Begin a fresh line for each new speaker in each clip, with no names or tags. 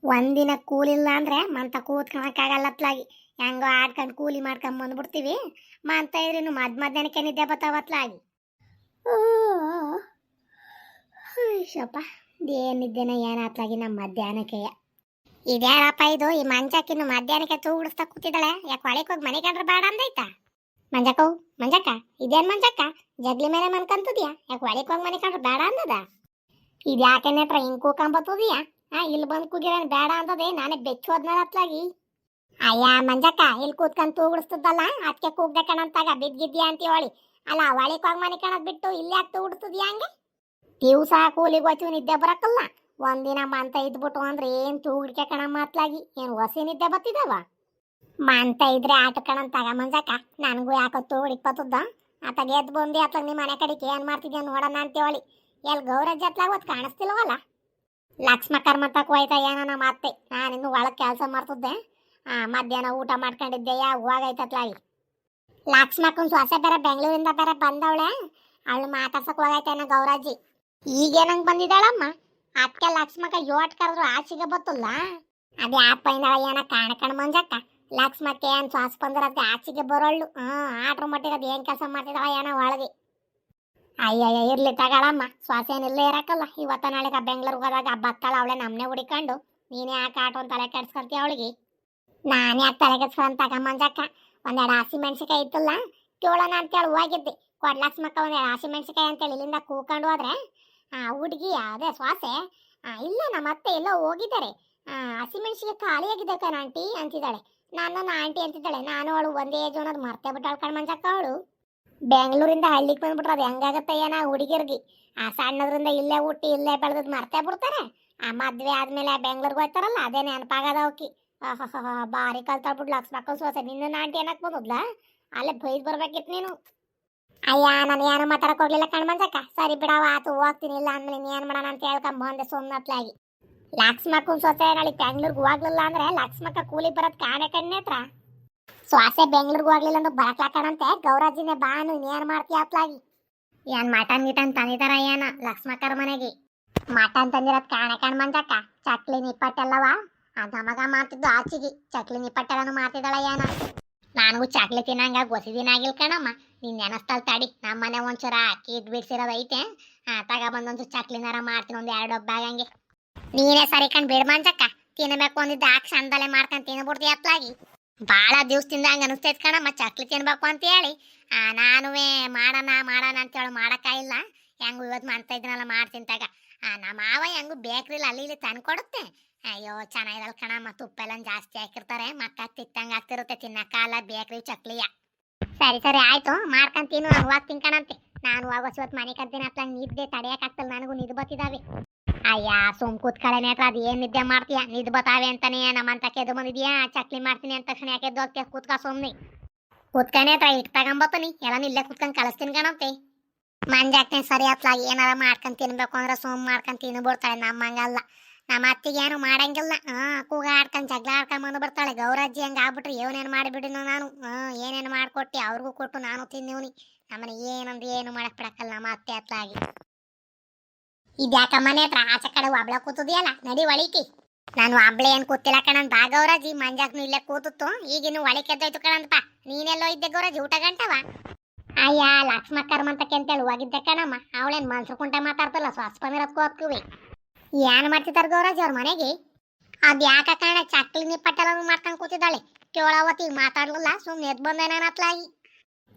ಒಂದಿನ ಕೂಲಿಲ್ಲ ಅಂದ್ರೆ ಮಂತ ಕೂತ್ಕೊಳಕ್ಕಾಗಲ್ಲತ್ಲಾಗಿ ಹೆಂಗೋ ಆಡ್ಕೊಂಡು ಕೂಲಿ ಮಾಡ್ಕೊಂಡ್ ಬಂದ್ಬಿಡ್ತೀವಿ. ಮಂತ ಇದ್ರೇನು ಮಧ್ಯಾಹ್ನಕ್ಕೆ ನಿದ್ದೆ ಬತ್ತಾವತ್ಲಾಗಿ. ಶಪ್ಪ ಏನಿದ್ದೇನ ಏನಾತ್ಲಾಗಿ ನಮ್ಮ ಮಧ್ಯಾಹ್ನಕ್ಕೆ. ಇದ್ಯಾರಪ್ಪ ಇದು ಈ ಮಂಜಕ್ಕಿನ್ನು ಮಧ್ಯಾಹ್ನಕ್ಕೆ ತೂಗುಡಿಸ್ತಾ ಕೂತಿದ್ದಾಳೆ. ಯಾಕೆ ಹೊಳಿಗೆ ಹೋಗಿ ಮನೆ ಕಂಡ್ರೆ ಬೇಡ ಅಂದೈತಾ? ಮಂಜಕ್ಕ ಮಂಜಕ್ಕ ಇದೇನ್ ಮಂಜಕ್ಕ ಜಗ್ಲಿ ಮೇಲೆ ಮನ್ಕಂತದ್ಯಾ? ಯಾಕೆ ಹೊಳಿಗೆ ಹೋಗಿ ಮನೆ ಕಂಡ್ರೆ ಬೇಡ ಅಂದದ? ಇದ್ಯಾಕೆ ನೆಟ್ರ ಹಿಂಗ್ ಕೂಕೊಂಬತ್ತದ್ಯಾ? ಇಲ್ಲಿ ಬಂದು ಕೂಗಿರ ಬೇಡ ಅಂತದೆ ನಾನೇ ಬೆಚ್ಚೋದ್ನತ್ಲಾಗಿ. ಅಯ್ಯ ಮಂಜಕ್ಕ ಇಲ್ಲಿ ಕೂತ್ಕೊಂಡ್ ತೂಗುಡಿಸ್ತದಲ್ಲ ಅದಕ್ಕೆ ಕೂಗ್ದೆ ಕಣಂತಾಗ ಬಿದ್ದಿದ್ಯಾ ಅಂತ ಹೇಳಿ. ಅಲ್ಲ ಹೊಳಿಗೆ ಹೋಗಿ ಮನೆ ಕಣದ್ ಬಿಟ್ಟು ಇಲ್ಲಿ ಯಾಕೆ ತೂಗುಡಿಸ್ತದ್ಯಾ ಹಂಗೆ? ದಿವ್ಸ ಕೂಲಿಗೆ ಹೋಗ್ತೀವಿ ನಿದ್ದೆ ಬರಕ್ಕಲ್ಲ. ಒಂದಿನ ಮಂತ ಇದ್ಬಿಟ್ಟು ಅಂದ್ರೆ ಏನ್ ತೂಗಿಡ್ಕೆ ಕಣ ಮಾತ್ಲಾಗಿ ಏನು ಹೊಸಿ ನಿದ್ದೆ ಬತ್ತಿದವ? ಮಂತ ಇದ್ರೆ ಆಟ ಕಣಂತಾಗ ಮಂಜಕ್ಕ ನನಗೂ ಯಾಕೋ ತೂಗುಡಿಕ್ ಬತ್ತದ. ಆತಾಗ ಎದ್ದು ಬಂದು ಅತ್ಲಾಗ ನಿಮ್ಮ ಮನೆ ಕಡೆಗೆ ಏನ್ ಮಾಡ್ತಿದ್ಯಾ ನೋಡೋಣ ಅಂತೇಳಿ. ಎಲ್ಲಿ ಗೌರಜ್ಜ ಅತ್ಲಾಗ ಹೊತ್ತು ಕಾಣಿಸ್ತಿಲ್ವಲ್ಲ. ಲಕ್ಷ್ಮಕ್ಕರ್ ಮತ್ತಕ್ಕೆ ಹೋಯ್ತಾ ಏನೋ ನಮ್ಮ ಅತ್ತೆ. ನಾನಿನ್ನು ಒಳಗೆ ಕೆಲಸ ಮಾಡ್ತಿದ್ದೆ. ಮಧ್ಯಾಹ್ನ ಊಟ ಮಾಡ್ಕೊಂಡಿದ್ದೆಯಾ ಹೋಗೈತತ್ಲಾಗಿ. ಲಕ್ಷ್ಮಕ್ಕನ್ ಸೊಸೆ ಬೇರೆ ಬೆಂಗಳೂರಿಂದ ಬೇರೆ ಬಂದವಳೆ. ಅವಳು ಮಾತಾಡ್ಸಕ್ ಹೋಗೈತೇನ ಗೌರಾಜಿ. ಈಗೇನಂಗ್ ಬಂದಿದ್ದಾಳಮ್ಮ ಅದಕ್ಕೆ ಲಕ್ಷ್ಮಕ್ಕ ಯೋಟ್ ಕರೆದ್ರು ಆಚೆಗೆ ಬತ್ತಲ್ಲ. ಅದೇ ಆಪೈನ ಏನ ಕಾಣಕಣ ಮಂಜಕ್ಕ ಲಕ್ಷ್ಮಕ್ಕೆ ಏನ್ ಶ್ವಾಸ ಬಂದಿರತ್ತೆ ಆಚೆಗೆ ಬರೋಳು. ಆಟ್ರ ಮಟ್ಟಿಗೆ ಅದು ಏನ್ ಕೆಲಸ ಮಾಡ್ತಿದ್ದಾಳ ಏನೋ ಒಳಗೆ. ಅಯ್ಯಯ್ಯ ಇರ್ಲಿ ತಗೊಳಮ್ಮ ಶ್ವಾಸ ಏನಿಲ್ಲೇ ಇರಕ್ಕಲ್ಲ. ಇವತ್ತ ನಾಳೆಗ ಬೆಂಗ್ಳೂರ್ಗೆ ಹೋದಾಗ ಬತ್ತಾಳ ಅವಳೆ ನಮ್ಮನೆ ಹುಡಿಕೊಂಡು. ನೀನೇ ಯಾಕೆ ಆಟೋ ತಲೆ ಕೆಡ್ಸ್ಕೊಂತೀಯ ಅವಳಿಗೆ? ನಾನೇ ಯಾಕೆ ತಲೆ ಕೆಡ್ಸ್ಕೊಂತ ತಗೊಂಬಂಜಕ್ಕ. ಒಂದೆರಡು ಹಸಿ ಮೆಣಸಿಕಾಯಿ ಇತ್ತಲ್ಲ ಕೇಳೋಣ ಅಂತೇಳಿ ಹೋಗಿದ್ದೆ. ಕೊಡ್ಲಕ್ಷ್ಮಕ್ಕ ಒಂದೆರಡು ಹಸಿ ಮೆಣಸಿಕಾಯಿ ಅಂತೇಳಿ ಇಲ್ಲಿಂದ ಕೂಕೊಂಡು ಹೋದ್ರೆ ಹುಡುಗಿ ಅದೇ ಶ್ವಾಸೆ ಇಲ್ಲ ನಮ್ಮ ಅತ್ತೆ ಎಲ್ಲೋ ಹೋಗಿದ್ದಾರೆ. ಹಸಿ ಮೆಣಸಿಗೆ ಖಾಲಿಯಾಗಿದೆ ಕಣ ಆಂಟಿ ಅಂತಿದ್ದಾಳೆ. ನನ್ನ ಆಂಟಿ ಅಂತಿದ್ದಾಳೆ. ನಾನು ಅವಳು ಒಂದೇ ಏಜ್ ಅನ್ನೋದು ಮರ್ತೇ ಬಿಟ್ಟು ಅಳ್ಕೊಂಡು ಮಂಜಕ್ಕ ಅವಳು. ಬೆಂಗಳೂರಿಂದ ಹಳ್ಳಿಗೆ ಬಂದ್ಬಿಟ್ರೆ ಅದು ಹೆಂಗಾಗತ್ತೆ ಏನ ಹುಡುಗಿರ್ಗಿ. ಸಣ್ಣದ್ರಿಂದ ಇಲ್ಲೇ ಹುಟ್ಟಿ ಇಲ್ಲೇ ಬೆಳೆದ್ ಮರ್ತೇ ಬಿಡ್ತಾರೆ. ಮದ್ವೆ ಆದ್ಮೇಲೆ ಬೆಂಗ್ಳೂರ್ಗೆ ಹೋಗ್ತಾರಲ್ಲ ಅದೇ ನೆನಪಾಗದ ಅವಕಿ. ಬಾರಿ ಕಲ್ತಾಳ್ಬಿಡ್ಲು ಲಕ್ಷ್ಮಕ್ಕ ಸೋಸೆ. ನಿನ್ನ ಆಂಟಿ ಏನಕ್ ಬಂದದ್ಲ ಅಲ್ಲೇ ಬೈದ್ ಬರ್ಬೇಕಿತ್ತು ನೀನು. ಅಯ್ಯ ನಾನು ಏನು ಮಾತಾಡಕ್ ಹೋಗ್ಲಿಲ್ಲ ಕಣ್ ಮಂಜಕ್ಕ. ಸರಿ ಬಿಡವ ಆತು ಹೋಗ್ತೀನಿ ಇಲ್ಲ ಅಂದ್ಮೇಲೆ ನೀ ಏನ್ ಮಾಡೋಣ ಅಂತ ಹೇಳ್ಕೊಂಡ್ ಬಂದೆ ಸೋಮನಾಥ್ಲಾಗಿ. ಲಕ್ಷ್ಮಕ್ಕನ್ ಸೊಸೆ ಹೇಳಿ ಬೆಂಗ್ಳೂರ್ಗೆ ಹೋಗ್ಲಿಲ್ಲ ಅಂದ್ರೆ ಲಕ್ಷ್ಮಕ್ಕ ಕೂಲಿ ಬರೋದ್ ಕಾಣೆ ಕಣ್ಣೇತ್ರ. ಸ್ವಾಸೆ ಬೆಂಗ್ಳೂರ್ಗೆ ಹೋಗ್ಲಿಲ್ಲ ಅಂದ್ರೆ ಬರಕ್ಲಾಕಣಂತೆ ಗೌರಾಜಿನೇ ಬಾನು ಏನ್ ಮಾಡ್ತೀಯ ಅತ್ಲಾಗಿ. ಏನ್ ಮಟನ್ ಗಿಟನ್ ತಂದಿದಾರ ಏನ ಲಕ್ಷ್ಮಕ್ಕರ ಮನೆಗೆ? ಮಟನ್ ತಂದಿರೋದ್ ಕಾಣೆ ಕಣ್ ಮಂಜಕ್ಕ. ಚಕ್ಲಿ ನಿಪ್ಪಟ್ಟೆಲ್ಲವ ಘಮಘ ಮಾಡ್ತಿದ್ದು ಆಚಿಗೆ. ಚಕ್ಲಿ ನಿಪ್ಪಟ್ಟೆಲ್ಲನು ಮಾಡ್ತಿದ್ದಾಳ ಏನ? ನನಗೂ ಚಕ್ಲಿ ತಿನ್ನಂಗ ಗೊಸಿ ದಿನ ಆಗಿಲ್ ಕಣಮ್ಮ. ನೀನ್ ನೆನಸ್ತಲ್ ತಡಿ ನಮ್ಮ ಮನೆ ಒಂಚೂರ ಕೀಟ್ ಬಿಡ್ಸಿರೋದು ಐತೆ. ತಗೊಬಂದೊಂಚೂರು ಚಕ್ಲಿನಾರ ಮಾಡ್ತೀನಿ ಒಂದ್ 2 ಡಬ್ಬ ಆಗಂಗೆ. ನೀನೇ ಸರಿ ಕಣ್ ಬಿಡ್ ಮಂಜಕ್ಕ. ತಿನ್ಬೇಕು ಅಂದಿದ್ದ ಚಂದಲೆ ಮಾಡ್ಕೊಂಡು ತಿನ್ಬಿಡ್ತೀಯ ಅತ್ಲಾಗಿ. ಭಾಳ ದಿವ್ಸದಿಂದ ಹಂಗೆ ಅನಿಸ್ತೈತೆ ಕಣಮ್ಮ ಚಕ್ಲಿ ತಿನ್ಬೇಕು ಅಂತ ಹೇಳಿ. ನಾನುವೇ ಮಾಡೋಣ ಮಾಡೋಣ ಅಂತೇಳಿ ಮಾಡೋಕ್ಕಾಗಿಲ್ಲ. ಹೆಂಗು ಇವತ್ತು ಮಾಡ್ತಾ ಇದ್ನಲ್ಲ ಮಾಡ್ತೀನಿ ತಗ. ನಮ್ಮ ಮಾವ ಹೆಂಗು ಬೇಕ್ರಿಲಿ ಅಲ್ಲಿ ಇಲ್ಲಿ ತಂದು ಕೊಡುತ್ತೆ. ಅಯ್ಯೋ ಚೆನ್ನಾಗಿರಲ್ಲ ಕಣಮ್ಮ. ತುಪ್ಪ ಎಲ್ಲ ಜಾಸ್ತಿ ಹಾಕಿರ್ತಾರೆ. ಮಕ್ಕ ತಿತ್ತಂಗೆ ಆಗ್ತಿರುತ್ತೆ ತಿನ್ನಕ್ಕಾಗಲ್ಲ ಬೇಕ್ರಿ ಚಕ್ಲಿಯ. ಸರಿ ಸರಿ ಆಯ್ತು ಮಾಡ್ಕೊಂತೀನಿ. ನಾನು ಹೋಗ್ತೀನಿ ಕಣಂತೆ. ನಾನು ಹೋಗೋಸ್ ಇವತ್ತು ಮನೆ ಕಂತೀನಿ ಅತ್ಲಾಗ ನಿದ್ದೆ ತಡೆಯೋಕ್ಕಾಗ್ತಲ್ಲ. ನನಗೂ ನಿದ್ದು ಬತ್ತಿದಾವೆ. ಅಯ್ಯ ಸುಮ್ ಕೂತ್ಕಳೆ ನೇತ್ರ ಅದು ಏನ್ ನಿದ್ದೆ ಮಾಡ್ತೀಯ? ನಿದ್ದು ಬತ್ತಾವೆ ಅಂತಾನೆ ನಮ್ಮಂತ ಕೆದ್ದು ಬಂದಿದ್ಯಾ? ಚಕ್ಲಿ ಮಾಡ್ತೀನಿ ಅಂತ ತಕ್ಷಣ ಯಾಕೆ ಎದ್ದು ಹೋಗ್ತೀಯ? ಕೂತ್ಕ ಸುಮ್ನೆ. ಕೂತ್ಕನೆ ಹತ್ರ ಇಟ್ಟು ತಗೊಂಬತ್ತೀನಿ ಎಲ್ಲ ಇಲ್ಲೇ ಕೂತ್ಕೊಂಡು ಕಳಿಸ್ತೀನಿ ಕಣಂತೆ. ಮಂಜಾಕ್ನೆ ಸರಿ ಅತ್ಲಾಗ ಏನಾರ ಮಾಡ್ಕೊಂಡು ತಿನ್ಬೇಕು ಅಂದ್ರೆ ಸುಮ್ ಮಾಡ್ಕೊಂಡು ತಿನ್ಬಿಡ್ತಾಳೆ. ನಮ್ಮಂಗಲ್ಲ. ನಮ್ಮ ಅತ್ತಿಗೆ ಏನು ಮಾಡಂಗಿಲ್ಲ. ಕೂಗ ಆಡ್ಕೊಂಡು ಜಗಳ ಆಡ್ಕೊಂಡು ಬಂದು ಬಿಡ್ತಾಳೆ. ಗೌರಾಜಿ ಹಂಗೆ ಆಗ್ಬಿಟ್ರೆ ಏನೇನು ಮಾಡಿಬಿಡಿನೋ ನಾನು. ಏನೇನು ಮಾಡಿಕೊಟ್ಟು ಅವ್ರಿಗೂ ಕೊಟ್ಟು ನಾನು ತಿನ್ನೀವ್ನಿ. ನಮ್ಮನೆ ಏನಂದ್ರೆ ಏನು ಮಾಡಕ್ ಬಿಡಕ್ಕಲ್ಲ ನಮ್ಮ ಅತ್ತೆ ಅತ್ಲಾಗಿ. ಇದ್ಯಾಕ ಮನೆ ಹತ್ರ ಆಚೆ ಕಡೆ ಒಬ್ಳ ಕೂತದಿಯಲ್ಲ ನಡಿ ಒಳಿಕಿ. ನಾನು ಒಬ್ಳೆ ಏನ್ ಕೂತಿಲ್ಲ ಕಣಂತ ಬಾ ಗೌರಾಜಿ. ಮಂಜಾಕ್ನು ಇಲ್ಲೇ ಕೂತಿತ್ತು ಈಗಿನ್ನು ಒಳಿಕೆ ಎದ್ದೋಯ್ತು ಕಣಂತಪ್ಪ. ನೀನೆಲ್ಲೋ ಇದ್ದೆ ಗೌರಾಜಿ ಊಟ ಗಂಟವ? ಅಯ್ಯ ಲಕ್ಷ್ಮಕ್ಕರ್ ಮಂತಕ್ಕೆ ಅಂತೇಳಿ ಹೋಗಿದ್ದೆ ಕಣಮ್ಮ. ಅವಳೇನ್ ಮನ್ಸರು ಕುಂಟ ಮಾತಾಡ್ತಲ್ಲ ಶ್ವಾಸ ಬಂದಿರೋದ್ಕೂ ಹೋಗ್ತೀವಿ. ಏನ್ ಮಾಡ್ತಿದಾರ ಗೌರಾಜಿ ಅವ್ರ ಮನೆಗೆ? ಅದ್ ಯಾಕ ಕಾರಣ ಚಕ್ಲಿ ನಿಪ್ಪಟ್ಟೆಲ್ಲ ಮಾಡ್ಕೊಂಡ್ ಕೂತಿದ್ದಾಳೆ. ಕೇಳವತ್ತಿಗೆ ಮಾತಾಡ್ಲಿಲ್ಲ ಸುಮ್ನೆ ಎದ್ ಬಂದೆ ನಾನು ಅತ್ಲಾಗಿ.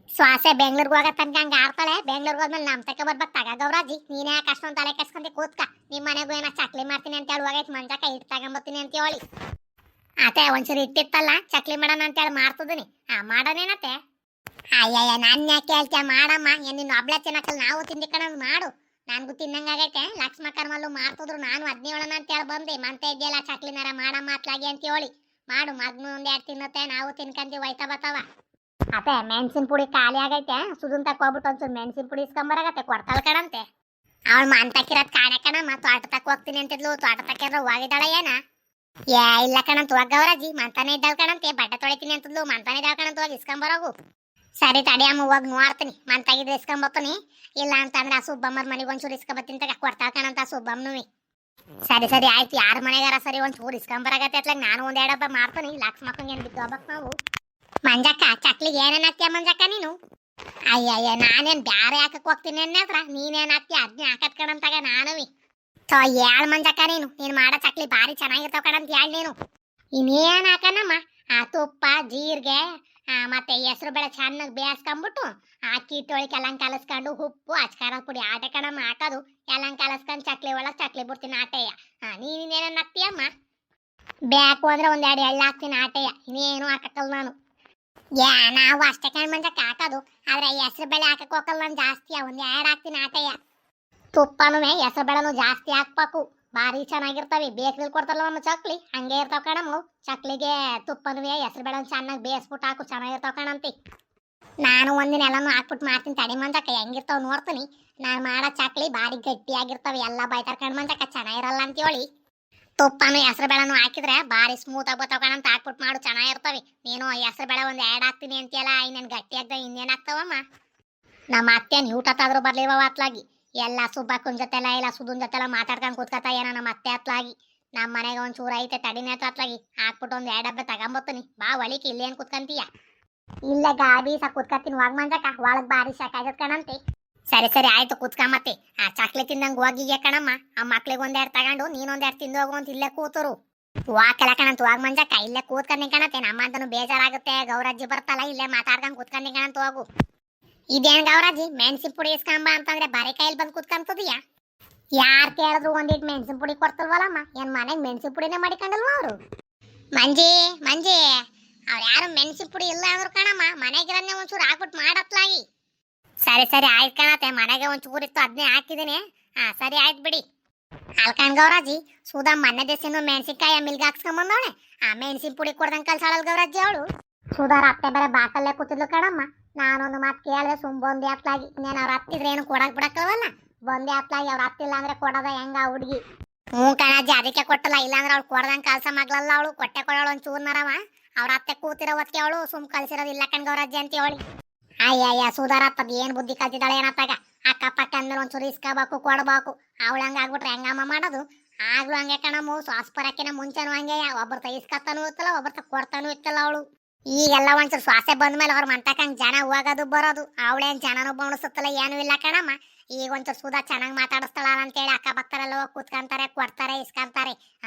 ಶ್ವಾಸೆ ಬೆಂಗ್ಳೂರ್ಗೆ ಹೋಗೋ ತನಕ ಹಂಗೆ ಆಡ್ತಾಳೆ. ಬೆಂಗ್ಳೂರ್ಗೆ ಹೋದ್ಮೇಲೆ ನಮ್ಮ ತಕ್ಕ ಬರ್ಬೇಕು ತಗ ಗೌರಾಜಿ. ನೀನೇ ಯಾಕೆ ಅಷ್ಟೊಂದು ತಲೆ ಕೆಸ್ಕೊಂತಿ ಕೂತ್ಕ. ನಿಮ್ಮ ಮನೆಗೂ ಏನೋ ಚಕ್ಲಿ ಮಾಡ್ತೀನಿ ಅಂತ ಹೇಳಿ ಹೋಗೈತೆ ಮಂಜಕ್ಕ ಇಟ್ಟು ತಗೊಂಬತ್ತೀನಿ ಅಂತ ಹೇಳಿ. ಆತೆ ಒಂಚೂರು ಇಟ್ಟಿತ್ತಲ್ಲ ಚಕ್ಲಿ ಮಾಡೋಣ ಅಂತೇಳಿ ಮಾಡ್ತಿದ್ದೀನಿ. ಮಾಡೋನೇನತ್ತೆ? ಅಯ್ಯಯ್ಯ ನಾನು ಯಾಕೆ ಹೇಳ್ತೀಯ ಮಾಡಮ್ಮ. ನಿನ್ನ ಒಬ್ಳೆ ತಿನ್ನಕಲ್ಲ ನಾವು ತಿಂದಿ ಕಣಂದು ಮಾಡು. ನನಗೂ ತಿನ್ನಂಗಾಗೈತೆ. ಲಕ್ಷ್ಮಕ್ಕರ್ ಮಲ್ಲು ಮಾಡ್ತಿದ್ರು ನಾನು ಅದನ್ನೇ ಹೇಳೋಣ ಅಂತೇಳಿ ಬಂದೆ. ಮಂತೆ ಇದೆಯಲ್ಲ ಚಕ್ಲಿನಾರ ಮಾಡಮ್ಮ ಅತ್ಲಾಗಿ ಅಂತ ಹೇಳಿ ಮಾಡು. ಮಗ್ನು ಒಂದೆರಡು ತಿನ್ನುತ್ತೆ ನಾವು ತಿನ್ಕಂತೀವಿ ಹೋಯ್ತಾ ಬತ್ತಾವ. ಅತ್ತೆ ಮೆಣಸಿನ ಪುಡಿ ಖಾಲಿ ಆಗೈತೆ. ಸುಧನ್ ತಕ್ಕ ಹೋಗ್ಬಿಟ್ಟು ಒಂಚೂರು ಮೆಣಸಿನ ಪುಡಿ ಇಸ್ಕೊಂಬರಾಗತ್ತೆ ಕೊಡ್ತಾಳ ಕಣಂತೆ. ಅವಳು ಮಂತಕ್ಕಿರೋದ್ ಕಾಣೆ ಕಣಮ್ಮ. ತೋಟ ತಕ್ಕ ಹೋಗ್ತೀನಿ ಅಂತಿದ್ಲು. ತೋಟ ತಕ್ಕಿರೋ ಹೋಗಿದ್ದಾಳ ಏನ? ಏ ಇಲ್ಲ ಕಣಂತ ಹೋಗ ಗೌರಾಜಿ. ಮಂತಾನೆ ಇದ್ದಾಳ ಕಣಂತೆ. ಬಟ್ಟೆ ತೊಳಿತೀನಿ ಅಂತಿದ್ಲು. ಮಂತಾನೆ ಇದ್ದಾಳ ಕಣಂತ ಹೋಗಿ ಇಸ್ಕೊಂಬರೋಗು. ಸರಿ ತಡಿ ಅಮ್ಮ ಹೋಗಿ ನೋಡ್ತೀನಿ. ಮಂತಾಗಿದ್ರೆ ಇಸ್ಕೊಂಬತ್ತೀನಿ. ಇಲ್ಲ ಅಂತಂದ್ರೆ ಆ ಸುಬ್ಬಮ್ಮರ ಮನೆಗೆ ಒಂಚೂರು ಇಸ್ಕೊಂಬತ್ತೀನಿ ತಗ ಕೊಡ್ತಾಳ ಕಣಂತ ಸುಬ್ಬಮ್ಮನುವಿ. ಸರಿ ಸರಿ ಆಯ್ತು, ಯಾರ ಮನೆಗಾರ ಸರಿ ಒಂದ್ ಚೂರು ಇಸ್ಕೊಂಬರಾಗತ್ತೆ ಅತ್ಲಾಗ ನಾನು ಒಂದ್ ಎರಡು ಹಬ್ಬ ಮಾಡ್ತೀನಿ. ಲಕ್ಸ್ ಮಕ್ಕಂಗೆ ಏನ್ ಬಿದ್ದು ಹಬ್ಬಕ್ ನಾವು. ಮಂಜಕ್ಕ ಚಕ್ಲಿಗೆ ಏನೇನ್ ಹಾಕ್ತೀಯ ಮಂಜಕ್ಕ ನೀನು? ಅಯ್ಯಯ್ಯ, ನಾನೇನ್ ಬ್ಯಾರೆ ಹಾಕಕ್ ಹೋಗ್ತೀನಿ ಅನ್ನತ್ರ ನೀನೇನ್ ಹಾಕ್ತೀಯ ಅದ್ನೇ ಹಾಕತ್ ಕಣಂತಾಗ ನಾನವಿ. ಥೋ ಹೇಳ್ ಮಂಜಕ್ಕ, ನೀನ್ ಮಾಡೋ ಚಕ್ಲಿ ಭಾರಿ ಚೆನ್ನಾಗಿರ್ತಾವ ಕಣಂತ ಹೇಳ್ ನೀನು. ಇನ್ನೇನ್ ಹಾಕನಮ್ಮ, ಆ ತುಪ್ಪ ಜೀರಿಗೆ ಮತ್ತೆ ಹೆಸರು ಬೇಳೆ ಚೆನ್ನಾಗಿ ಬೇಯಿಸ್ಕೊಂಡ್ಬಿಟ್ಟು ಅಕ್ಕಿ ಹಿಟ್ಟೊಳಗೆ ಎಲ್ಲ ಕಲಸ್ಕೊಂಡು ಉಪ್ಪು ಅಚ್ಕಾರ ಪುಡಿ ಆಟೆ ಕಣಮ್ಮ ಹಾಕೋದು. ಎಲ್ಲ ಕಲಸ್ಕೊಂಡು ಚಕ್ಲಿ ಒಳಗೆ ಚಕ್ಲಿ ಬಿಡ್ತೀನಿ ಆಟೆಯ. ನೀನೇನೇನು ಹಾಕ್ತೀಯಮ್ಮ? ಬೇಕು ಅಂದ್ರೆ ಒಂದ್ ಎರಡು ಎಳ್ಳು ಹಾಕ್ತೀನಿ ಆಟೆಯ, ಇನ್ನೇನು ಹಾಕಕ್ಕಲ್ಲ ನಾನು. ನಾವು ಅಷ್ಟೇ ಕಣ್ ಮಂಜಕ್ಕೆ ಹಾಕೋದು, ಆದ್ರೆ ಹೆಸರು ಬೇಳೆ ಹಾಕಕ್ ಹೋಗಲ್ಲ ನಾನು ಜಾಸ್ತಿ, ಒಂದ್ ಎರಡು ಹಾಕ್ತೀನಿ ಆಟೆಯ. ತುಪ್ಪನೂ ಹೆಸರು ಬೇಳೆನೂ ಜಾಸ್ತಿ ಹಾಕ್ಬೇಕು, ಭಾರಿ ಚೆನ್ನಾಗಿರ್ತವೆ. ಬೇಕ್ರಿಲ್ ಕೊಡ್ತಾರಲ್ಲ ನಮ್ಮ ಚಕ್ಲಿ ಹಂಗೆ ಇರ್ತಾವ ಕಣಮ್ಮ. ಚಕ್ಲಿಗೆ ತುಪ್ಪನೂ ಹೆಸರು ಬೇಳೆ ಚೆನ್ನಾಗಿ ಬೇಯಿಸ್ಬಿಟ್ಟು ಹಾಕು, ಚೆನ್ನಾಗಿರ್ತಾವ ಕಣಂತಿ. ನಾನು ಒಂದಿನ ಎಲ್ಲಾನು ಹಾಕ್ಬಿಟ್ಟು ಮಾಡ್ತೀನಿ ತಡಿ ಮಂಜಕ್ಕ, ಹೆಂಗಿರ್ತಾವ ನೋಡ್ತೀನಿ. ನಾನು ಮಾಡೋ ಚಕ್ಲಿ ಭಾರಿ ಗಟ್ಟಿಯಾಗಿರ್ತವೆ, ಎಲ್ಲ ಬೈತಾರ ಕಣ್ ಮಂಜಕ್ಕ ಚೆನ್ನಾಗಿರಲ್ಲ ಅಂತ ಹೇಳಿ. ತುಪ್ಪನೂ ಹೆಸರು ಬೇಳೆನೂ ಹಾಕಿದ್ರೆ ಭಾರಿ ಸ್ಮೂತ್ ಆಗಿ ಬರ್ತಾವ ಕಣಂತ ಹಾಕ್ಬಿಟ್ಟು ಮಾಡು, ಚೆನ್ನಾಗಿರ್ತವೆ. ನೀನು ಹೆಸರು ಬೇಳೆ ಒಂದ್ ಎರಡು ಹಾಕ್ತೀನಿ ಅಂತೀಯಲ್ಲ, ಇನ್ನೇನು ಗಟ್ಟಿ ಆಗ್ದ ಇನ್ನೇನು ಆಗ್ತಾವಮ್ಮ. ನಮ್ಮ ಅತ್ತೆನ್ ಊಟತ್ತಾದ್ರೂ ಬರ್ಲಿವ ಅತ್ಲಾಗಿ ಎಲ್ಲ ಸುಬ್ಬಕ್ಕನ ಜೊತೆಲ್ಲ ಇಲ್ಲ ಸುಧುನ್ ಜೊತೆಲ್ಲ ಮಾತಾಡ್ಕೊಂಡು ಕೂತ್ಕತ ಏನ ನಮ್ಮ ಅತ್ತೆ ಅತ್ಲಾಗಿ. ನಮ್ಮ ಮನೆಗೆ ಒಂದ್ ಚೂರ ಐತೆ ತಡಿನೇ ಅತ್ಲಾಗಿ ಹಾಕ್ಬಿಟ್ಟು ಒಂದ್ ಎರಡು ಡಬ್ಬೆ ತಗೊಂಬತ್ತೀನಿ. ಬಾ ಒಳಿಕೆ ಇಲ್ಲೇನ್ ಕುತ್ಕಂತೀಯ? ಇಲ್ಲ ಗಾಬಿ ಸ ಕುತ್ಕತ್ತೀನಿ ಒಳಗ್ ಮಂಜಕ್ಕ, ಒಳಗ್ ಭಾರಿ ಶಾಕಾಗತ್ ಕಣಂತಿ. ಸರಿ ಸರಿ ಆಯ್ತು ಕುತ್ಕೊಂಬತ್ತಿ. ಆ ಚಕ್ಲಿ ತಿಂದಂಗ್ ಹೋಗಿಗೆ ಕಣಮ್ಮ, ಆ ಮಕ್ಳಿಗೆ ಒಂದೆರಡು ತಗೊಂಡು ನೀನೊಂದೆರಡು ತಿಂದು ಹೋಗು ಅಂತ ಇಲ್ಲೇ ಕೂತರು. ವಾಕಲ್ಲ ಕಣಂತ ಹೋಗ್ ಮಂಜಕ್ಕ, ಇಲ್ಲೇ ಕೂತ್ಕೊಂಡಿ ಕಣತೆ. ನಮ್ಮ ಅಂತನು ಬೇಜಾರಾಗುತ್ತೆ, ಗೌರಜ್ಜಿ ಬರ್ತಲ್ಲ ಇಲ್ಲೇ ಮಾತಾಡ್ಕೊಂಡ್ ಕೂತ್ಕೊಂಡಿ ಕಣಂತ ಹೋಗು. ಇದೇನ್ ಗೌರಾಜಿ ಮೆಣಸಿನ ಪುಡಿ ಇಸ್ಕೊಂಬ ಅಂತಂದ್ರೆ ಬರೀ ಕೈಲಿ ಬಂದು ಕುತ್ಕೊಂತದೀಯಾ? ಯಾರು ಕೇಳಿದ್ರು ಒಂದಿಟ್ಟು ಮೆಣಸಿನ ಪುಡಿ ಕೊಡ್ತಲ್ವಲ್ಲಮ್ಮ, ಏನ್ ಮನೆಗೆ ಮೆಣಸಿನ ಪುಡಿನೇ ಮಾಡಿಕೊಂಡಲ್ವ ಅವರು? ಮಂಜಿ ಮಂಜಿ, ಅವ್ರು ಯಾರು ಮೆಣಸಿನ ಪುಡಿ ಇಲ್ಲ ಅಂದ್ರು ಕಣಮ್ಮ, ಮನೆಗಿರನ್ನೇ ಒಂಚೂರು ಹಾಕ್ಬಿಟ್ಟು ಮಾಡತ್ಲಾಗಿ. ಸರಿ ಸರಿ ಆಯ್ತು ಕಣತೆ, ಮನೆಗೆ ಒಂಚೂರು ಇತ್ತು ಅದನ್ನೇ ಹಾಕಿದ್ದೀನಿ. ಸರಿ ಆಯ್ತು ಬಿಡಿ. ಅಲ್ಕಣ್ ಗೌರಾಜಿ, ಸುಧಾ ಮೊನ್ನೆ ದೇಶನು ಮೆಣಸಿನ್ಕಾಯಿ ಮಿಲ್ಗೆ ಹಾಕ್ಸ್ಕೊಂಬಂದವಳೆ, ಆ ಮೆಣಸಿನ ಪುಡಿ ಕೊಡ್ದಂಗೆ ಕಲ್ಸಾಳಲ್ ಗೌರಾಜಿ ಅವಳು. ಸುಧಾರ ಅತ್ತೆ ಬೇರೆ ಬಾಕಲ್ಲೇ ಕೂತಿದ್ಲು ಕಣಮ್ಮ. ನಾನೊಂದು ಮಾತು ಕೇಳಿದೆ ಬಂದೆ ಹತ್ಲಾಗಿ, ಇನ್ನೇನು ಅವ್ರು ಹತ್ತಿದ್ರೆ ಏನು ಕೊಡಕ್ ಬಿಡಕ್ಕಲ್ವಲ್ಲ, ಬಂದೆ ಹತ್ಲಾಗಿ. ಅವ್ರು ಹತ್ತಿಲ್ಲ ಅಂದ್ರೆ ಕೊಡೋದ ಹೆಂಗ ಹುಡುಗಿ? ಹ್ಞೂ ಕಣಜ್ಜಿ, ಅದಕ್ಕೆ ಕೊಟ್ಟಲ್ಲ, ಇಲ್ಲಾಂದ್ರೆ ಅವಳು ಕೊಡ್ದಂಗೆ ಕಲ್ಸ ಮಗ್ಲಲ್ಲ ಅವಳು. ಕೊಟ್ಟೆ ಕೊಡೋಳು ಒಂದು ಚೂರ್ನರವ. ಅವ್ರ ಅತ್ತೆ ಕೂತಿರೋ ಹೊತ್ತಿಗೆ ಅವಳು ಕಲ್ಸಿರೋದು ಇಲ್ಲ ಕಣ್ ಗೌರಜ್ಜಿ ಅಂತ ಹೇಳಿ. ಅಯ್ಯಯ್ಯ ಸುಧಾರ ಹತ್ತದ ಏನು ಬುದ್ಧಿ ಕಲ್ತಿದ್ದಾಳೆ ಏನತ್ತಾಗ. ಅಕ್ಕಪಕ್ಕ ಅಂದ್ಮೇಲೆ ಒಂಚೂರು ಇಸ್ಕೋಬೇಕು ಕೊಡ್ಬೇಕು. ಅವಳು ಹಂಗೆ ಆಗ್ಬಿಟ್ರೆ ಹೆಂಗಮ್ಮ ಮಾಡೋದು? ಆಗ್ಲೂ ಹಂಗೆ ಕಣಮ್ಮ, ಸ್ವಾಸ್ಪರಕ್ಕಿನ ಮುಂಚೆನೂ ಹಂಗೆ, ಒಬ್ಬರ್ತ ಇಸ್ಕತ್ತಾನು ಇತ್ತಲ್ಲ, ಒಬ್ಬರ್ತ ಕೊಡ್ತಾನು ಇತ್ತಲ್ಲ ಅವಳು. ಈಗೆಲ್ಲ ಒಂಚೂರು ಶ್ವಾಸೆ ಬಂದ್ಮೇಲೆ ಅವ್ರ ಮಂತಕ್ಕಂಗೆ ಜನ ಹೋಗೋದು ಬರೋದು, ಅವಳೇನ್ ಜನನು ಬಣಿಸುತ್ತಲ್ಲ ಏನೂ ಇಲ್ಲ ಕಣಮ್ಮ. ಈಗ ಒಂಚೂರು ಸುಧಾ ಚೆನ್ನಾಗಿ ಮಾತಾಡಿಸ್ತಾಳ ಅಂತೇಳಿ ಅಕ್ಕಪಕ್ಕರೆಲ್ಲ ಹೋಗಿ ಕೂತ್ಕೊಂತಾರೆ, ಕೊಡ್ತಾರೆ, ಇಸ್ಕೊಂತಾರೆ.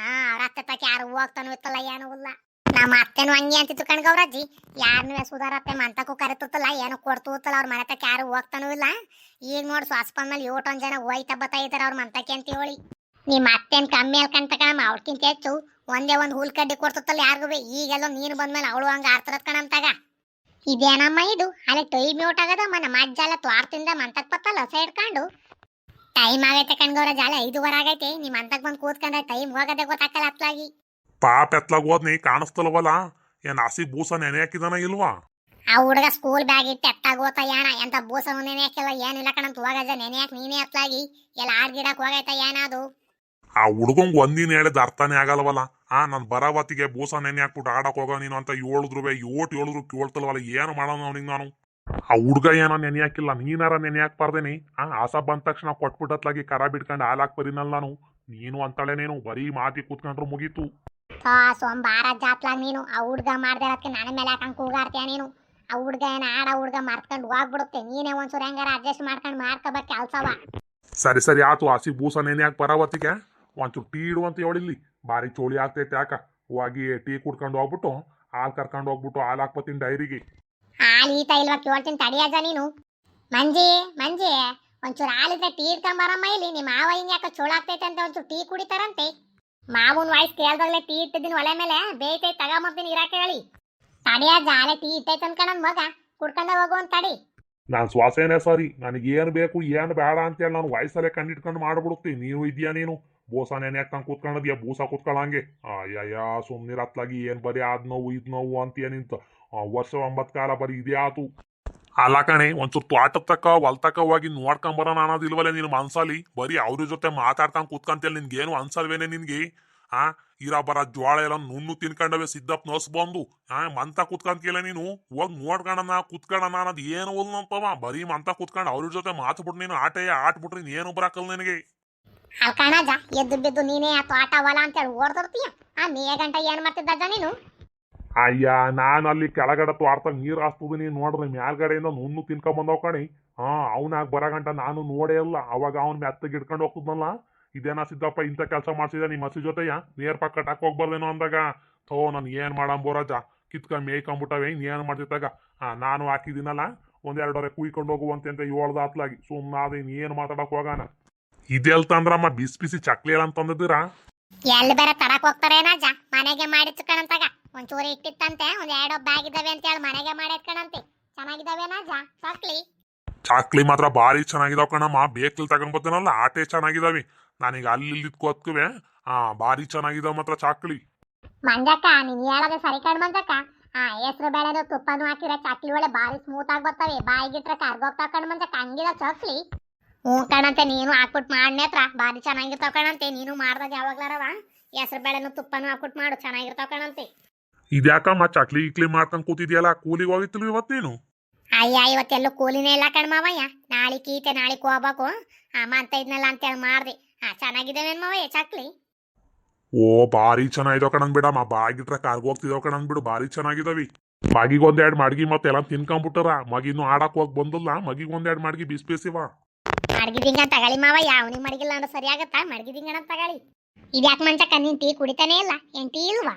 ಅವ್ರ ಅತ್ತೆ ತಕ್ಕ ಯಾರು ಹೋಗ್ತಾನು ಇತ್ತಲ್ಲ ಏನೂ ಇಲ್ಲ. ನಮ್ಮ ಅತ್ತೆನೂ ಹಂಗೆ ಅಂತಿತ್ತು ಕಣ್ ಗೌರಜ್ಜಿ, ಯಾರನ್ನೂ ಸುಧಾರತ್ತೆ ಮಂತಕ್ಕೂ ಕರೆತಲ್ಲ, ಏನೋ ಕೊಡ್ತು ಇತ್ತಲ್ಲ, ಅವ್ರ ಮನೆ ತಕ್ಕ ಯಾರು ಹೋಗ್ತಾನೂ ಇಲ್ಲ. ಈಗ ನೋಡಿ ಶ್ವಾಸ ಬಂದ್ಮೇಲೆ ಏಟೊಂದು ಜನ ಹೋಯ್ತಾ ಬತ್ತಾ ಇದ್ದಾರೆ ಅವ್ರ ಮಂತಕ್ಕೆ ಅಂತ ಹೇಳಿ. ನಿಮ್ಮ ಅತ್ತೇನು ಕಮ್ಮಿ ಅಲ್ಕಂತ ಕಣಮ್ಮ, ಅವ್ಳಕ್ಕಿಂತ ಹೆಚ್ಚು ಒಂದೇ ಒಂದು ಹುಲ್ ಕಡ್ಡಿ ಕೊಡ್ತಲ್ಲ ಯಾರಿಗೂ. ಈಗೆಲ್ಲ ನೀನು ಬಂದ್ಮೇಲೆ ಅವಳು ಹಂಗ ಆಡ್ತಾರತ್ ಕಣಂತಾಗ. ಇದೇನಮ್ಮ ಇದು? ಅಲ್ಲಿ ಟೈಮ್ ಔಟ್ ಆಗದಮ್ಮ, ನಮ್ಮ ಅಜ್ಜ ಎಲ್ಲ ತ್ವಾರ್ತಿಂದ ಮಂತಕ್ ಬತ್ತಲ್ಲ ಹೊಸ ಇಡ್ಕೊಂಡು. ಟೈಮ್ ಆಗೈತೆ ಕಣ್ಗೌರ, ಜಾಲ 5:15 ಆಗೈತೆ. ನಿಮ್ಮ ಮಂತಕ್ ಬಂದು ಕೂತ್ಕೊಂಡ್ರೆ ಟೈಮ್ ಹೋಗದೆ ಗೊತ್ತಾಗಲ್ಲ ಹತ್ಲಾಗಿ.
ಪಾಪ ಎತ್ಲಾಗ ಹೋದ್ನಿ ಕಾಣಿಸ್ತಲ್ವಲ್ಲ, ಏನ್ ಹಸಿ ಬೂಸ ನೆನೆ ಹಾಕಿದಾನ ಇಲ್ವಾ?
ಆ ಹುಡುಗ ಸ್ಕೂಲ್ ಬ್ಯಾಗ್ ಇಟ್ಟು ಎತ್ತಾಗ ಹೋತ ಏನ ಎಂತ ಬೂಸನು ನೆನೆ ಹಾಕಿಲ್ಲ ಏನಿಲ್ಲ ಕಣಂತ. ಹೋಗಜ ನೆನೆ ಹಾಕಿ ನೀನೇ ಹತ್ಲಾಗಿ ಎಲ್ಲ ಆಡ್ಗಿಡಕ್ ಹೋಗೈತ ಏನದು?
ಆ ಹುಡುಗಂಗ್ ಒಂದಿನ ಹೇಳಿದ ಅರ್ಥನೇ ಆಗಲ್ವಲ್ಲ. ನನ್ ಬರಾವತಿಗೆ ಬೂಸ ನೆನೆ ಹಾಕ್ಬಿಟ್ಟು ಆಡಕ್ ಹೋಗ ನೀನು ಅಂತ ಹೇಳಿದ್ರು ಹೇಳಿದ್ರು ಕೇಳ್ತಲ್ವಲ್ಲ, ಏನು ಮಾಡೋಣ ಅವನಿಗೆ ನಾನು? ಆ ಹುಡುಗ ಏನೋ ನೆನೆ ಹಾಕಿಲ್ಲ, ನೀನಾರ ನೆನೆ ಹಾಕ್ಬಾರ್ದೇನಿ. ಆಸ ಬಂದ ತಕ್ಷಣ ಕೊಟ್ಬಿಟ್ಟತ್ಲಾಗಿ ಕರ ಬಿಡ್ಕೊಂಡು ಹಾಲಾಕ್ ಬರೀನಲ್ಲ ನಾನು. ನೀನು ಅಂತಾಳೆ ನೀನು ಬರೀ ಮಾತಿ ಕೂತ್ಕೊಂಡ್ರು ಮುಗೀತು.
ಸೋಮವಾರ ಜಾತ್ಲಾಗ ನೀನು ಆ ಹುಡ್ಗ ಮಾಡ್ದೆ ನನ್ನ ಮೇಲೆ ಹಾಕಂಗ್ ಕೂಗಾಡ್ತೀಯ ನೀನು. ಆ ಹುಡ್ಗ ಏನ ಆಡ ಹುಡ್ಗ ಮರ್ತ್ಕೊಂಡು ಹೋಗ್ಬಿಡುತ್ತೆ. ನೀನೇ ಒಂದ್ಸೂರು ಹೆಂಗಾರ ಅಡ್ಜಸ್ಟ್ ಮಾಡ್ಕೊಂಡು ಮಾಡ್ಕೋಬೇಕು ಕೆಲ್ಸವ.
ಸರಿ ಸರಿ ಆತು, ಹಸಿ ಬೂಸ ನೆನೆ ಹಾಕಿ ಬರಾವತ್ತಿಗೆ ಒಂಚೂರು ಟೀ ಇಡು ಅಂತ ಹೇಳಿಲ್ಲಿ. ಭಾರಿ ಚೋಳಿ ಆಗ್ತೈತೆ ಯಾಕ. ಹೋಗಿ ಟೀ ಕುಡ್ಕೊಂಡು ಹೋಗ್ಬಿಟ್ಟು ಹಾಲು ಕರ್ಕೊಂಡು ಹೋಗ್ಬಿಟ್ಟು ಹಾಲು ಹಾಕ್ಬತ್ತೀನಿ ಡೈರಿಗೆ.
ಹಾಲು ಈತ ಇಲ್ವಾ ಕೇಳ್ತೀನಿ ತಡಿಯಜ ನೀನು. ಮಂಜಿ ಮಂಜಿ, ಒಂಚೂರು ಹಾಲಿದ್ರೆ ಟೀ ಇಟ್ಕೊಂಬರಮ್ಮ ಇಲ್ಲಿ. ನಿಮ್ಮ ಮಾವ ಹಿಂಗೆ ಯಾಕೆ ಚೋಳಾಗ್ತೈತೆ ಅಂತ ಒಂಚೂರು ಟೀ ಕುಡಿತಾರಂತೆ. ಮಾವನ್ ವಾಯ್ಸ್ ಕೇಳ್ದಾಗ್ಲೇ ಟೀ ಇಟ್ಟಿದ್ದೀನಿ ಒಲೆ ಮೇಲೆ, ಬೇಯ್ತೈತೆ ತಗೊಂಬರ್ತೀನಿ ಇರಾಕೆ ಹೇಳಿ. ತಡಿಯಜ ಅಲೆ ಟೀ ಇಟ್ಟೈತೆ ಅನ್ಕೊಂಡ್ ಮಗ ಕುಡ್ಕೊಂಡ ಹೋಗು ಅಂತ ತಡಿ.
ನಾನು ಶ್ವಾಸೇನೆ ಸರಿ, ನನಗೆ ಏನು ಬೇಕು ಏನು ಬೇಡ ಅಂತೇಳಿ ನಾನು ವಯಸ್ಸಲ್ಲೇ ಕಂಡಿಟ್ಕೊಂಡು ಮಾಡ್ಬಿಡುತ್ತೀನಿ. ನೀವು ಇದೆಯಾ ನೀನು ಬೋಸ ನೆನೆ ಹಾಕ್ತಂಗೆ ಕೂತ್ಕೊಂಡದ್ಯಾ ಬೂಸ ಕೂತ್ಕೊಳ್ಳಂಗೆ. ಅಯ್ಯಯ್ಯ ಸುಮ್ನಿರ ಹತ್ಲಾಗಿ ಏನು ಬರೀ ಅದ್ ನೋವು ಇದು ನೋವು ಅಂತೀಯ ನಿಂತ. ವರ್ಷ 9 ಕಾಲ ಬರೀ ಇದೇ ಆತು. ಅಲ್ಲ ಕಣೆ, ಒಂಚೂರು ತ್ವಾಟದ ತಕ್ಕ ಹೊಲ್ತಕ್ಕ ಹೋಗಿ ನೋಡ್ಕೊಂಬರೋಣ ಅನ್ನೋದಿಲ್ವಲ್ಲ ನಿನ್ನ ಮನ್ಸಲ್ಲಿ? ಬರೀ ಅವ್ರ ಜೊತೆ ಮಾತಾಡ್ಕೊಂಡು ಕೂತ್ಕೊಂತೇಳಿ ನಿನ್ಗೇನು ಅನ್ಸಲ್ವೇನೆ ನಿನ್ಗೆ? ಇರ ಬರ ಜೋಳ ಎಲ್ಲ ನುಣ್ಣು ತಿನ್ಕೊಂಡವೆ ಸಿದ್ದಪ್ಪ ನಸ್ ಬಂದು ಮಂತ ಕೂತ್ಕೊಂತಿಲ್ಲ ನೀನು. ಹೋಗಿ ನೋಡ್ಕೊಳ್ಳೋಣ ಕೂತ್ಕೊಳ್ಳೋಣ ಅನ್ನೋದು ಏನು ಅಂತವ. ಬರೀ ಮಂತ ಕೂತ್ಕೊಂಡು ಅವ್ರ ಜೊತೆ ಮಾತು ಬಿಟ್ಟು ನೀನು ಆಟೇ ಆಟ್ಬಿಟ್ರಿ ಏನು ಬರಕಲ್ ನಿನಗೆ.
ಅಲ್ ಕಣಜ ಎದ್ದು ಬಿದ್ದು ನೀನೇ ಆ ತೋಟ ಹೊಲ ಅಂತೇಳಿ ಓಡ್ತಿರ್ತೀಯ ಆ ಮೇ ಗಂಟ ಏನ್ ಮಾಡ್ತಿದ್ದಜ್ಜ ನೀನು?
ಅಯ್ಯ ನಾನು ಅಲ್ಲಿ ಕೆಳಗಡೆ ತ್ವಾರ್ತಾಗ ನೀರು ಹಾಸ್ತದ ನೀನು ನೋಡಿದ್ರೆ ಮ್ಯಾಲ್ಗಡೆಯಿಂದ ನುಣ್ಣು ತಿನ್ಕೊಂಡ್ ಬಂದವ್ ಕಣಿ. ಅವನಾಗ ಬರಗಂಟ ನಾನು ನೋಡೇ ಇಲ್ಲ. ಅವಾಗ ಅವ್ನ ಮೆತ್ತಗೆ ಇಟ್ಕೊಂಡು ಹೋಗ್ತದನಲ್ಲ, ಇದೇನಾ ಸಿದ್ದಪ್ಪ ಇಂಥ ಕೆಲಸ ಮಾಡ್ಸಿದ ನಿಮ್ಮ ಹಸಿ ಜೊತೆಯ ನೇರ್ ಪಕ್ಕ ಕಟ್ಟಾಕ್ ಹೋಗ್ಬಾರ್ದೇನೋ ಅಂದಾಗ, ಥೋ ನನ್ ಏನ್ ಮಾಡಂಬೋರಜ್ಜ ಕಿತ್ಕೊಂಡ್ ಮೇಯ್ಕೊಂಬಿಟ್ಟವೆ ಏನ್ ಮಾಡ್ತಿದ್ದಾಗ ನಾನು ಹಾಕಿದಿನಲ್ಲ ಒಂದೆರಡರೆ ಕುಯ್ಕೊಂಡು ಹೋಗುವಂತೆ ಅಂತ ಏಳ್ದ ಹತ್ಲಾಗಿ ಸುಮ್ಮನಾದ ಏನ್ ಮಾತಾಡಕ್ ಹೋಗಾನ. ಇದೆಲ್ತಂದ್ರಮ್ಮ ಬಿಸಿ ಬಿಸಿ ಚಕ್ಲಿ ಅಂತಂದಿದ್ದೀರಾ?
ಎಲ್ಲಿ ಬೇರೆ ತರಕ್ ಹೋಗ್ತಾರೇನಜ್ಜ? ಮನೆಗೆ ಮಾಡಿಟ್ಕಣಂತಾಗ ಒಂಚೂರು ಇಟ್ಟಿತ್ತಂತೆ, ಒಂದ್ ಎರಡೋ ಬ್ಯಾಗ್ ಇದಾವೆ ಅಂತ ಹೇಳಿ ಮನೆಗೆ ಮಾಡಿಟ್ಕಣಂತೆ. ಚೆನ್ನಾಗಿದಾವೇನಜ್ಜ ಚಕ್ಲಿ?
ಚಾಕ್ಲಿ ಮಾತ್ರ ಭಾರಿ ಚೆನ್ನಾಗಿದಾವ್ ಕಣಮ್ಮ. ಬೇಕಲ್ಲಿ ತಗೊಂಡ್ ಬರ್ತೀನಲ್ಲ ಆಟೇ ಚೆನ್ನಾಗಿದಾವಿ. ನಾನೀಗ ಅಲ್ಲಿ ಕೂತ್ಕುವೆ ಭಾರಿ ಚೆನ್ನಾಗಿದಾವ್ ಮಾತ್ರ ಚಾಕ್ಲಿ.
ಮಂಜಕ್ಕ ನೀನ್ ಹೇಳೋದೇ ಸರಿ ಕಣ್ ಮಂಜಕ್ಕ. ಹೆಸರು ಬೇಳೆನು ತುಪ್ಪನು ಹಾಕಿರೋ ಚಕ್ಲಿ ಒಳ್ಳೆ ಭಾರಿ ಸ್ಮೂತ್ ಆಗಿ ಬರ್ತವೆ, ಬಾಯಿಗಿಟ್ರೆ ಕರ್ಗೋಗ್ತಾವ ಕಣ್ ಮಂಜಕ್ಕ. ಹಂಗಿದ ಚಕ್ಲಿ? ಹ್ಞೂ ಕಣಂತೆ, ನೀನು ಹಾಕ್ಬಿಟ್ಟು ಮಾಡ್ನೇತ್ರ ಭಾರಿ ಚೆನ್ನಾಗಿರ್ತಾವ ಕಣಂತೆ. ನೀನು ಮಾಡ್ದಾಗ ಯಾವಾಗ್ಲಾರವ ಹೆಸರು ಬೇಳೆನು ತುಪ್ಪನು ಹಾಕ್ಬಿಟ್ಟು ಮಾಡು, ಚೆನ್ನಾಗಿರ್ತಾವ ಕಣಂತೆ.
ಇದ್ಯಾಕಮ್ಮ ಚಕ್ಲಿ ಇಕ್ಲಿ ಮಾಡ್ಕೊಂಡ್ ಕೂತಿದ್ಯಲ್ಲ, ಕೂಲಿಗೆ ಹೋಗಿತ್ತಿಲ್ವ ಇವತ್ತು ನೀನು?
ಅಯ್ಯ ಇವತ್ತೆಲ್ಲೂ ಕೂಲಿನೇ ಇಲ್ಲ ಕಣ್ಮವಯ್ಯ. ನಾಳೆ ಕೀತೆ ನಾಳೆಗೆ ಹೋಗ್ಬೇಕು ಅಂತ ಇದ್ನಲ್ಲ ಅಂತೇಳಿ ಮಾಡ್ದೆ. ಚೆನ್ನಾಗಿದ್ದಾವೇನ್ ಮಾವಯ್ಯ ಚಕ್ಲಿ?
ಓ ಭಾರಿ ಚೆನ್ನಾಗಿದಾವ್ ಕಣಂದ್ ಬಿಡಮ್ಮ. ಬಾಗಿಟ್ರೆ ಕಾರ್ಗೋಗ್ತಿದಾವ್ ಕಣಂದ್ ಬಿಡು, ಭಾರಿ ಚೆನ್ನಾಗಿದಾವಿ. ಮಗಿಗೊಂದೆರಡು ಮಡ್ಗಿ ಮತ್ತೆಲ್ಲ ತಿನ್ಕೊಂಡ್ಬಿಟ್ಟಾರ. ಮಗಿನ್ನು ಆಡಕ್ ಹೋಗಿ ಬಂದಲ್ಲ, ಮಗಿಗೊಂದೆರಡು ಮಡ್ಗಿ ಬಿಸಿ ಬಿಸಿವ.
ಮಡ್ಗಿದಿಂಗ ತಗೊಳ್ಳಿ ಮಾವಯ್ಯ, ಅವನಿಗೆ ಮಡಗಿಲ್ಲ ಅಂದ್ರೆ ಸರಿ ಆಗತ್ತಾ? ಮಡ್ಗಿದಿಂಗಣ ತಗೊಳ್ಳಿ. ಇದ್ಯಾಕೆ ಮಂಚಕ್ಕ ನೀನ್ ಟೀ ಕುಡಿತಾನೆ ಇಲ್ಲ? ಏನ್ ಟೀ ಇಲ್ವಾ?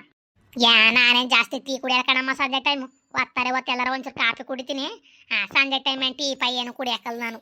ನಾನೇನ್ ಜಾಸ್ತಿ ಟೀ ಕುಡಿಯಲ್ಲ ಕಣಮ್ಮ. ಸಂಜೆ ಟೈಮು ಒತ್ತಾರೆ ಒತ್ತೆಲ್ಲರ ಒಂಚೂರು ಕಾಫಿ ಕುಡಿತೀನಿ. ಸಂಜೆ ಟೈಮ್ ಟೀ ಪೈ ಏನು ಕುಡಿಯಾಕಲ್ಲ ನಾನು.